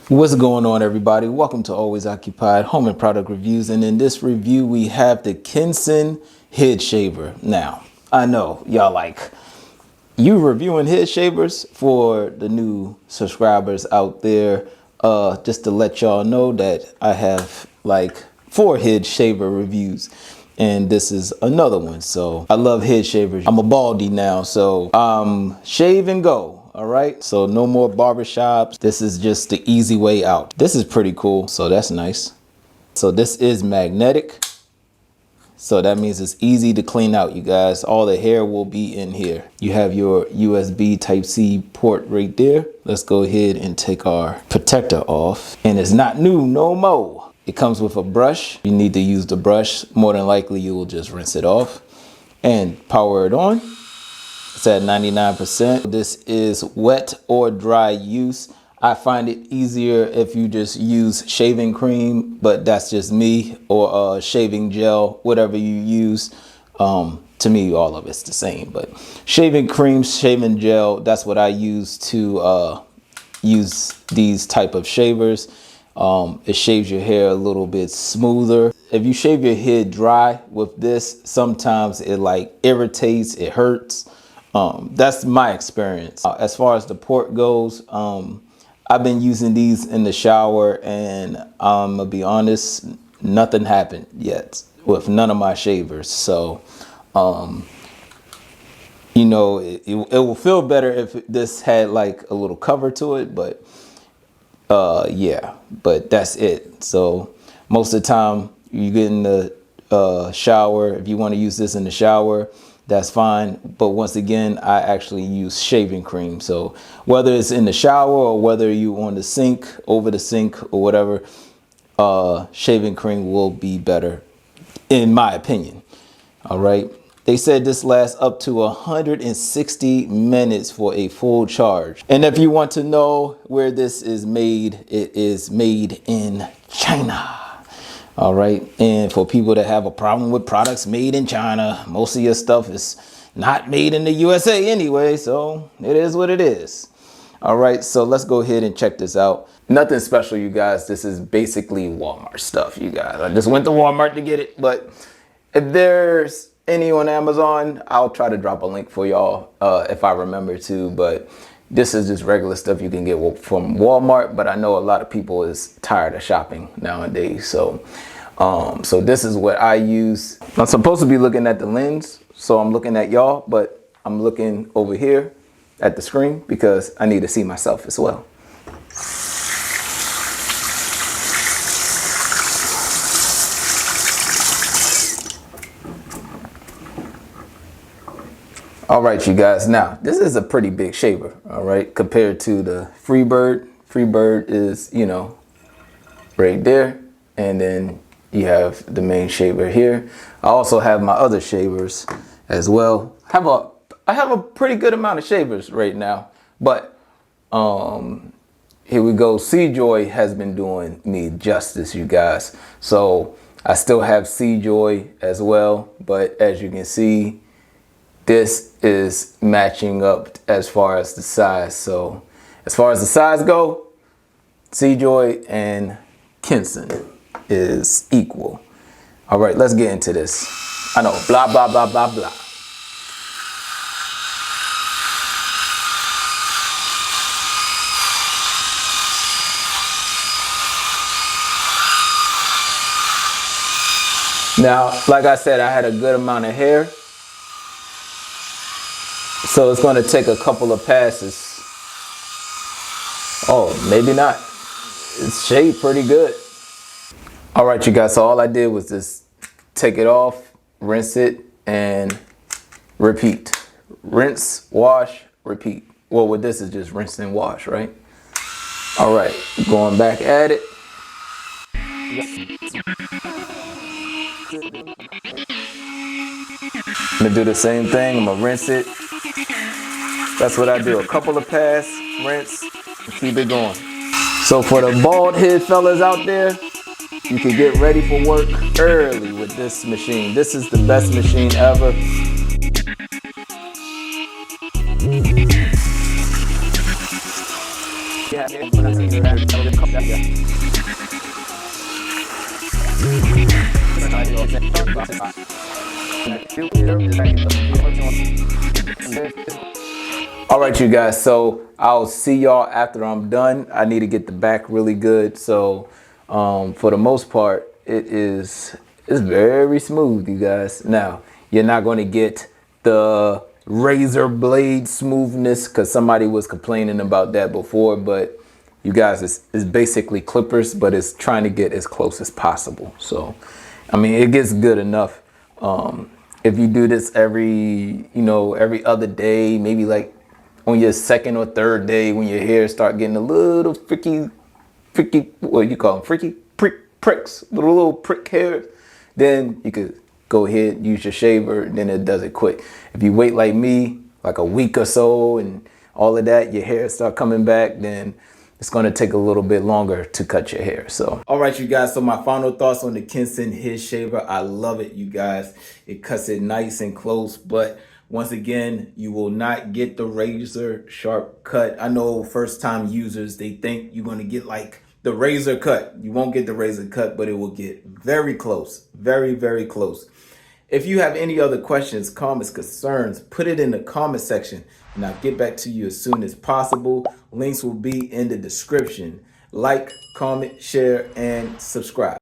What's going on, everybody? Welcome to Always Occupied Home and Product Reviews, and in this review we have the Kensen head shaver. Now I know y'all like, you reviewing head shavers? For the new subscribers out there, just to let y'all know that I have like 4 head shaver reviews, and this is another one. So I love head shavers. I'm a baldy now, so shave and go. All right, so no more barbershops. This is just the easy way out. This is pretty cool, so that's nice. So this is magnetic, so that means it's easy to clean out, you guys. All the hair will be in here. You have your USB Type-C port right there. Let's go ahead and take our protector off, and it's not new no more. It comes with a brush. You need to use the brush. More than likely you will just rinse it off and power it on. It's at 99%. This is wet or dry use. I find it easier if you just use shaving cream, but that's just me, or shaving gel, whatever you use. To me, all of it's the same, but shaving cream, shaving gel, that's what I use to use these type of shavers. It shaves your hair a little bit smoother. If you shave your head dry with this, sometimes it like irritates, it hurts. That's my experience. As far as the port goes, I've been using these in the shower, and I'm gonna be honest, nothing happened yet with none of my shavers. So, you know, it will feel better if this had like a little cover to it, but yeah, but that's it. So most of the time you get in the shower, if you want to use this in the shower, that's fine. But once again, I actually use shaving cream. So whether it's in the shower or whether you on the sink, over the sink or whatever, shaving cream will be better in my opinion. All right. They said this lasts up to 160 minutes for a full charge. And if you want to know where this is made, it is made in China. All right, and for people that have a problem with products made in China, most of your stuff is not made in the USA anyway, so it is what it is. All right, so let's go ahead and check this out. Nothing special, you guys. This is basically Walmart stuff, you guys. I just went to Walmart to get it, but if there's any on Amazon, I'll try to drop a link for y'all if I remember to, but this is just regular stuff you can get from Walmart, but I know a lot of people is tired of shopping nowadays. So, so this is what I use. I'm supposed to be looking at the lens, so I'm looking at y'all, but I'm looking over here at the screen because I need to see myself as well. All right, you guys, now this is a pretty big shaver, all right, compared to the Freebird. Freebird is, you know, right there, and then you have the main shaver here. I also have my other shavers as well. I have a pretty good amount of shavers right now, but here we go. Seajoy has been doing me justice, you guys. So I still have Seajoy as well, but as you can see, this is matching up as far as the size. So as far as the size go, Seajoy and Kensen is equal. All right, let's get into this. I know, blah, blah, blah, blah, blah. Now, like I said, I had a good amount of hair, so it's going to take a couple of passes. Oh, maybe not. It's shaved pretty good. All right, you guys, so all I did was just take it off, rinse it, and repeat. Rinse, wash, repeat. Well, with this is just rinse and wash, right? All right, going back at it. I'm gonna do the same thing. I'm gonna rinse it. That's what I do. A couple of passes, rinse, and keep it going. So for the bald head fellas out there, you can get ready for work early with this machine. This is the best machine ever. Yeah. All right, you guys, so I'll see y'all after I'm done. I need to get the back really good. So for the most part, it's very smooth, you guys. Now, you're not going to get the razor blade smoothness because somebody was complaining about that before, but you guys, it's basically clippers, but it's trying to get as close as possible. So, I mean, it gets good enough. If you do this every other day, maybe like on your second or third day when your hair start getting a little freaky, what you call them, freaky pricks, little prick hairs, then you could go ahead, use your shaver, then it does it quick. If you wait like me, like a week or so and all of that, your hair start coming back, then it's going to take a little bit longer to cut your hair. So, all right, you guys. So my final thoughts on the Kensen Head Shaver. I love it, you guys. It cuts it nice and close, but once again, you will not get the razor sharp cut. I know first time users, they think you're going to get like the razor cut. You won't get the razor cut, but it will get very close, very, very close. If you have any other questions, comments, concerns, put it in the comment section and I'll get back to you as soon as possible. Links will be in the description. Like, comment, share, and subscribe.